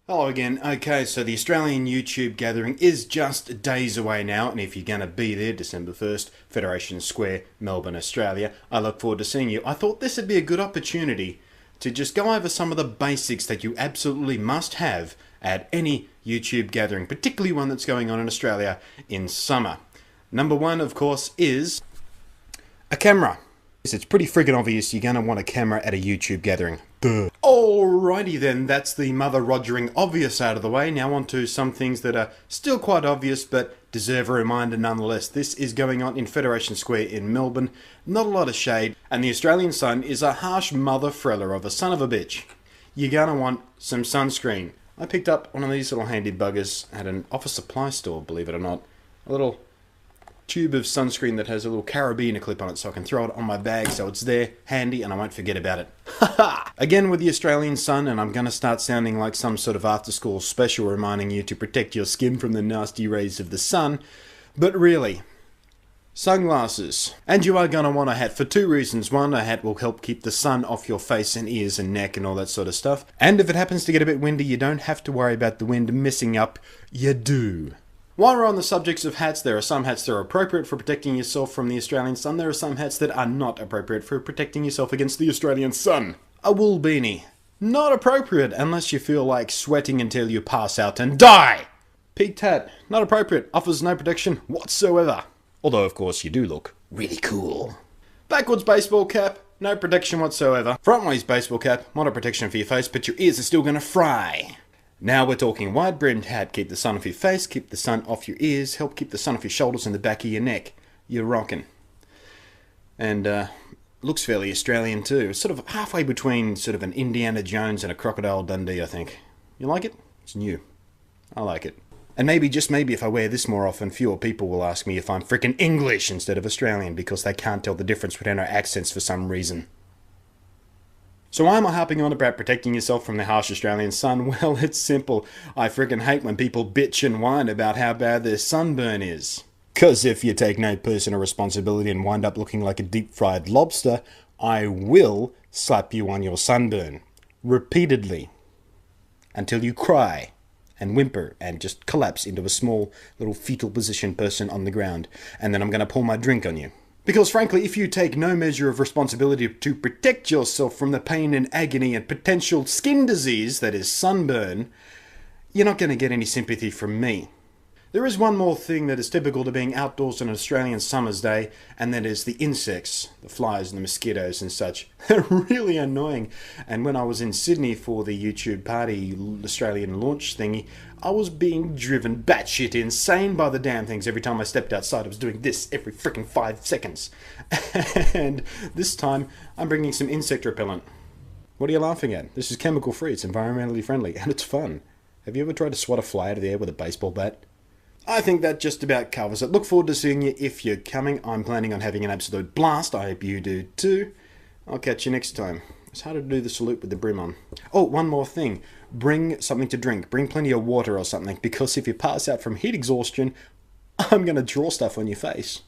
Hello again. Okay, so the Australian YouTube Gathering is just days away now, and if you're going to be there, December 1st, Federation Square, Melbourne, Australia, I look forward to seeing you. I thought this would be a good opportunity to just go over some of the basics that you absolutely must have at any YouTube gathering, particularly one that's going on in Australia in summer. Number one, of course, is a camera. It's pretty friggin' obvious you're going to want a camera at a YouTube gathering. Duh. Alrighty then, that's the mother rogering obvious out of the way. Now on to some things that are still quite obvious but deserve a reminder nonetheless. This is going on in Federation Square in Melbourne. Not a lot of shade, and the Australian sun is a harsh mother freller of a son of a bitch. You're going to want some sunscreen. I picked up one of these little handy buggers at an office supply store, believe it or not. A little tube of sunscreen that has a little carabiner clip on it so I can throw it on my bag so it's there, handy, and I won't forget about it. Haha! Again with the Australian sun, and I'm going to start sounding like some sort of after-school special reminding you to protect your skin from the nasty rays of the sun, but really, sunglasses. And you are going to want a hat for two reasons. One, a hat will help keep the sun off your face and ears and neck and all that sort of stuff. And if it happens to get a bit windy, you don't have to worry about the wind messing up your do. While we're on the subjects of hats, there are some hats that are appropriate for protecting yourself from the Australian sun. There are some hats that are not appropriate for protecting yourself against the Australian sun. A wool beanie. Not appropriate unless you feel like sweating until you pass out and die. Peaked hat. Not appropriate. Offers no protection whatsoever. Although, of course, you do look really cool. Backwards baseball cap. No protection whatsoever. Frontways baseball cap. Not a protection for your face, but your ears are still going to fry. Now we're talking wide-brimmed hat. Keep the sun off your face, keep the sun off your ears, help keep the sun off your shoulders and the back of your neck. You're rocking. And looks fairly Australian too. It's sort of halfway between sort of an Indiana Jones and a Crocodile Dundee, I think. You like it? It's new. I like it. And maybe, just maybe, if I wear this more often, fewer people will ask me if I'm frickin' English instead of Australian because they can't tell the difference between our accents for some reason. So why am I harping on about protecting yourself from the harsh Australian sun? Well, it's simple. I frickin' hate when people bitch and whine about how bad their sunburn is. 'Cause if you take no personal responsibility and wind up looking like a deep-fried lobster, I will slap you on your sunburn. Repeatedly. Until you cry and whimper and just collapse into a small little fetal position person on the ground. And then I'm going to pour my drink on you. Because frankly, if you take no measure of responsibility to protect yourself from the pain and agony and potential skin disease that is sunburn, you're not going to get any sympathy from me. There is one more thing that is typical to being outdoors on an Australian summer's day, and that is the insects, the flies and the mosquitoes and such. They're really annoying. And when I was in Sydney for the YouTube party Australian launch thingy, I was being driven batshit insane by the damn things. Every time I stepped outside, I was doing this every freaking 5 seconds. And this time, I'm bringing some insect repellent. What are you laughing at? This is chemical free, it's environmentally friendly, and it's fun. Have you ever tried to swat a fly out of the air with a baseball bat? I think that just about covers it. Look forward to seeing you if you're coming. I'm planning on having an absolute blast. I hope you do too. I'll catch you next time. It's harder to do the salute with the brim on. Oh, one more thing. Bring something to drink. Bring plenty of water or something, because if you pass out from heat exhaustion, I'm going to draw stuff on your face.